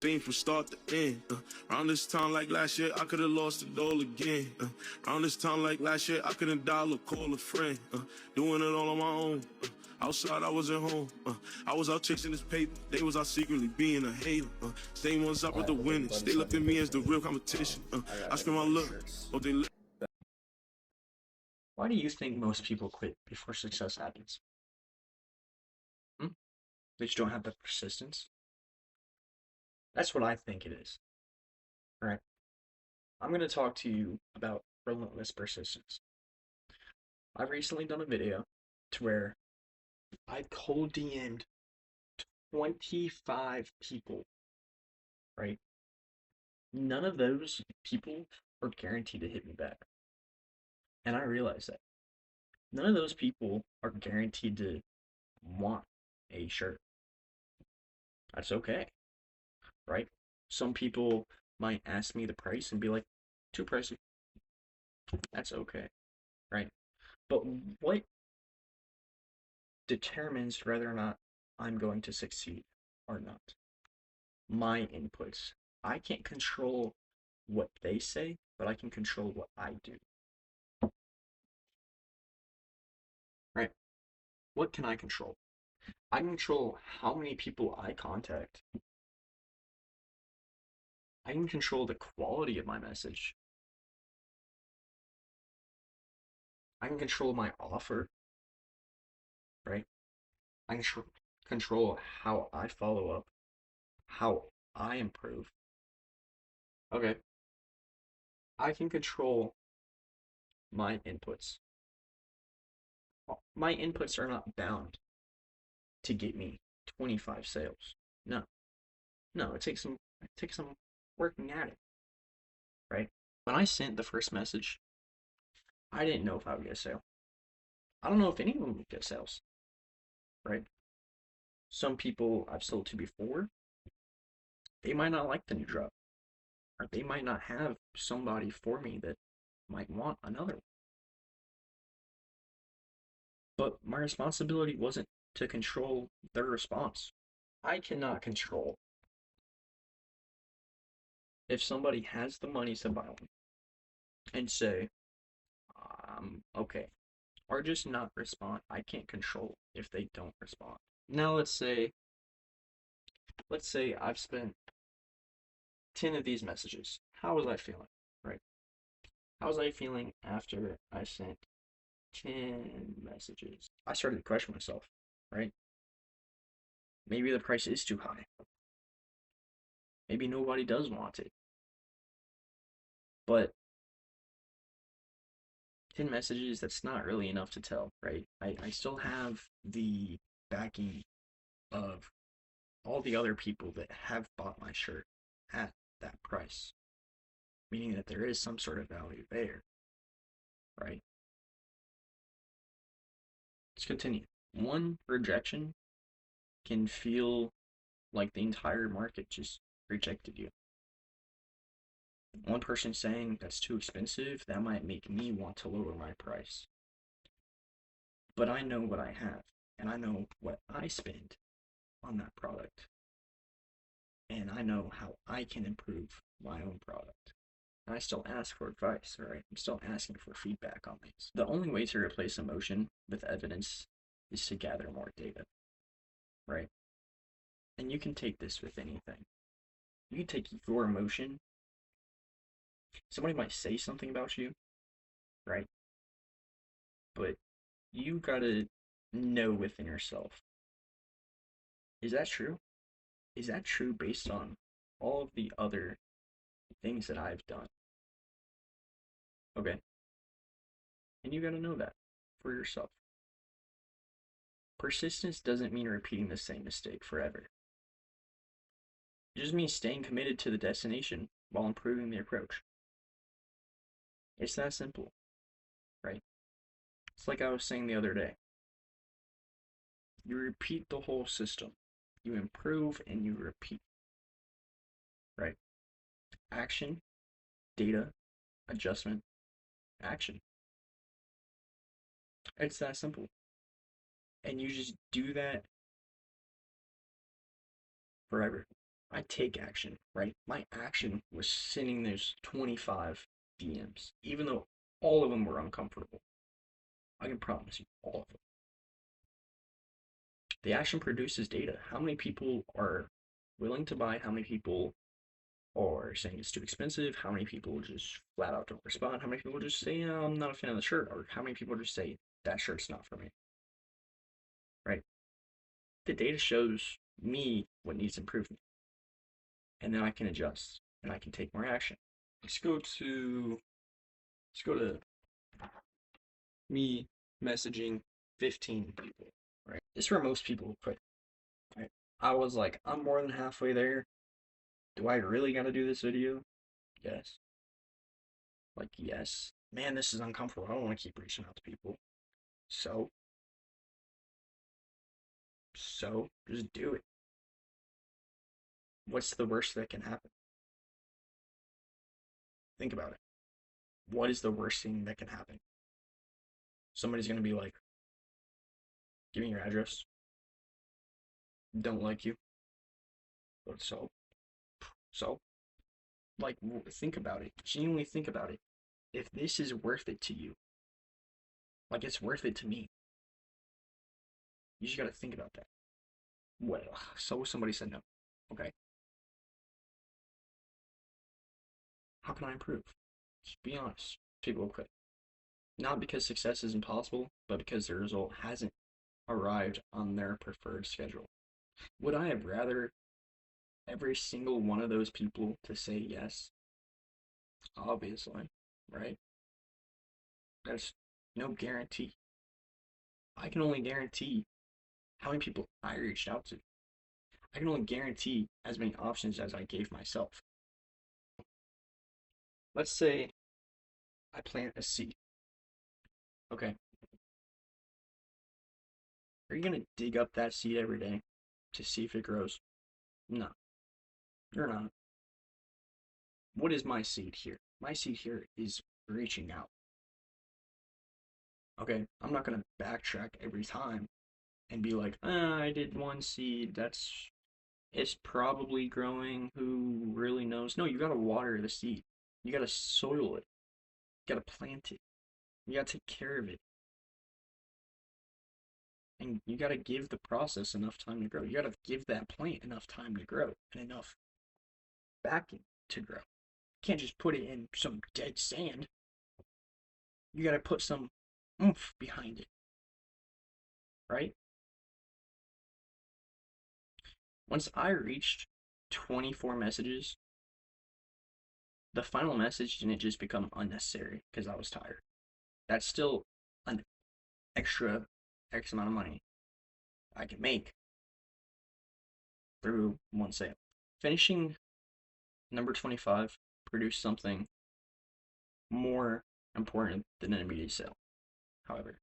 Seen from start to end. Around this time like last year, I could've lost it all again. Around this time like last year, I couldn't dial or call a friend. Doing it all on my own. Outside, I wasn't home. I was out chasing this paper. They was out secretly being a hater. Same ones up with the winners. They looked at me as the real competition. I scream my look. Oh, they look. Why do you think most people quit before success happens? They just don't have the persistence? That's what I think it is. All right. I'm going to talk to you about relentless persistence. I've recently done a video to where I cold DM'd 25 people, right? None of those people are guaranteed to hit me back. And I realize that. None of those people are guaranteed to want a shirt. That's okay, right? Some people might ask me the price and be like, too pricey. That's okay, right? But what determines whether or not I'm going to succeed or not? My inputs. I can't control what they say, but I can control what I do. Right? What can I control? I can control how many people I contact. I can control the quality of my message. I can control my offer, right? I can control how I follow up, how I improve. Okay. I can control my inputs. My inputs are not bound to get me 25 sales. No. No, it takes some working at it, right? When I sent the first message, I didn't know if I would get a sale. I don't know if anyone would get sales, right? Some people I've sold to before, they might not like the new drop, or they might not have somebody for me that might want another one. But my responsibility wasn't to control their response. I cannot control if somebody has the money to buy one and say, okay, or just not respond. I can't control if they don't respond. Now let's say I've spent 10 of these messages. How was I feeling? Right? How was I feeling after I sent 10 messages? I started to question myself, right? Maybe the price is too high. Maybe nobody does want it. But 10 messages, that's not really enough to tell, right? I still have the backing of all the other people that have bought my shirt at that price, meaning that there is some sort of value there, right? Let's continue. One rejection can feel like the entire market just rejected you. One person saying that's too expensive, that might make me want to lower my price. But I know what I have, and I know what I spend on that product. And I know how I can improve my own product. And I still ask for advice, right? I'm still asking for feedback on these. The only way to replace emotion with evidence is to gather more data, right? And you can take this with anything. You can take your emotion. Somebody might say something about you, right? But you gotta know within yourself, is that true? Is that true based on all of the other things that I've done? Okay. And you gotta know that for yourself. Persistence doesn't mean repeating the same mistake forever. It just means staying committed to the destination while improving the approach. It's that simple, right? It's like I was saying the other day. You repeat the whole system. You improve and you repeat, right? Action, data, adjustment, action. It's that simple. And you just do that forever. I take action, right? My action was sending those 25 DMs, even though all of them were uncomfortable. I can promise you, all of them. The action produces data. How many people are willing to buy? How many people are saying it's too expensive? How many people just flat out don't respond? How many people just say, oh, I'm not a fan of the shirt? Or how many people just say, that shirt's not for me? Right? The data shows me what needs improvement. And then I can adjust and I can take more action. Let's go to me messaging 15 people, right? This is where most people quit. Right? I was like, I'm more than halfway there. Do I really gotta do this video? Yes. Like, yes. Man, this is uncomfortable. I don't want to keep reaching out to people. So, just do it. What's the worst that can happen? Think about it. What is the worst thing that can happen? Somebody's gonna be like, give me your address. Don't like you. But so, like, think about it. Genuinely think about it. If this is worth it to you, like it's worth it to me, you just gotta think about that. Well, so somebody said no. Okay. How can I improve? Just be honest. People will quit. Not because success is impossible, but because the result hasn't arrived on their preferred schedule. Would I have rather every single one of those people to say yes? Obviously, right? There's no guarantee. I can only guarantee how many people I reached out to. I can only guarantee as many options as I gave myself. Let's say I plant a seed. Okay. Are you going to dig up that seed every day to see if it grows? No, you're not. What is my seed here? My seed here is reaching out. Okay, I'm not going to backtrack every time and be like, I did one seed, it's probably growing, who really knows? No, you gotta water the seed. You gotta soil it. You gotta plant it. You gotta take care of it. And you gotta give the process enough time to grow. You gotta give that plant enough time to grow and enough backing to grow. You can't just put it in some dead sand. You gotta put some oomph behind it. Right? Once I reached 24 messages, the final message didn't just become unnecessary because I was tired. That's still an extra X amount of money I can make through one sale. Finishing number 25 produced something more important than an immediate sale. However,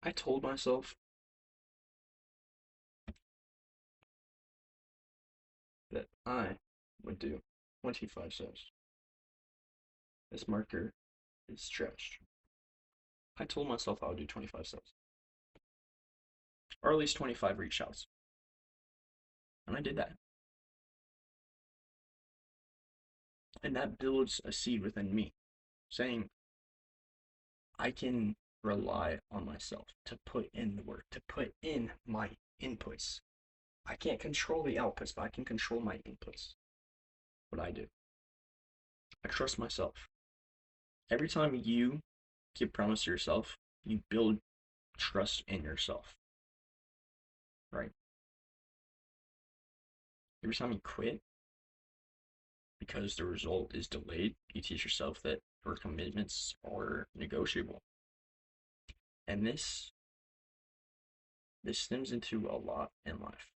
I told myself that I would do 25 sales. This marker is stretched. I told myself I would do 25 sales. Or at least 25 reach outs. And I did that. And that builds a seed within me, saying I can rely on myself to put in the work, to put in my inputs. I can't control the outputs, but I can control my inputs. What I do. I trust myself. Every time you give promise to yourself, you build trust in yourself. Right? Every time you quit because the result is delayed, you teach yourself that your commitments are negotiable. And this stems into a lot in life.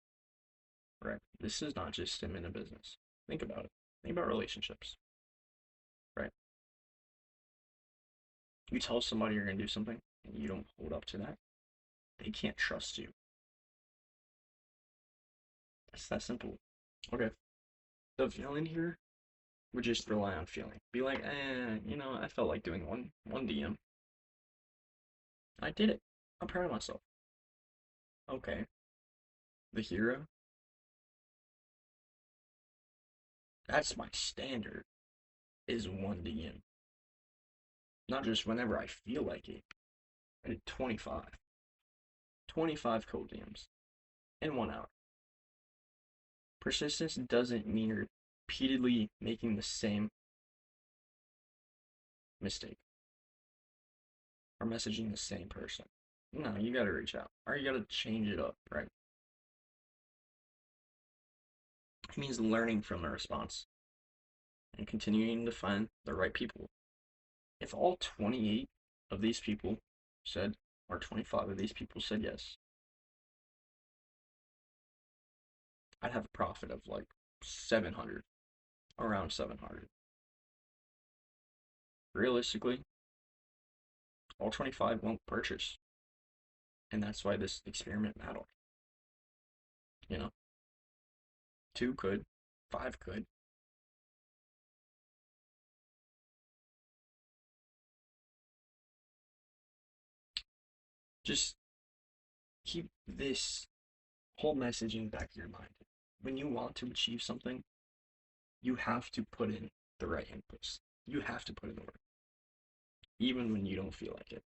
Right? This is not just stem in a business. Think about it. Think about relationships. Right? You tell somebody you're going to do something and you don't hold up to that, they can't trust you. It's that simple. Okay. The villain here would just rely on feeling. Be like, I felt like doing one DM. I did it. I'm proud of myself. Okay. The hero That's my standard, is one DM. Not just whenever I feel like it. I did 25. 25 cold DMs in 1 hour. Persistence doesn't mean you're repeatedly making the same mistake or messaging the same person. No, you gotta reach out. Or you gotta change it up, right? It means learning from the response and continuing to find the right people. If all 28 of these people said, or 25 of these people said yes, I'd have a profit of like 700, around 700. Realistically, all 25 won't purchase. And that's why this experiment mattered. You know, 2 could, 5 could. Just keep this whole message in the back of your mind. When you want to achieve something, you have to put in the right inputs. You have to put in the work, even when you don't feel like it.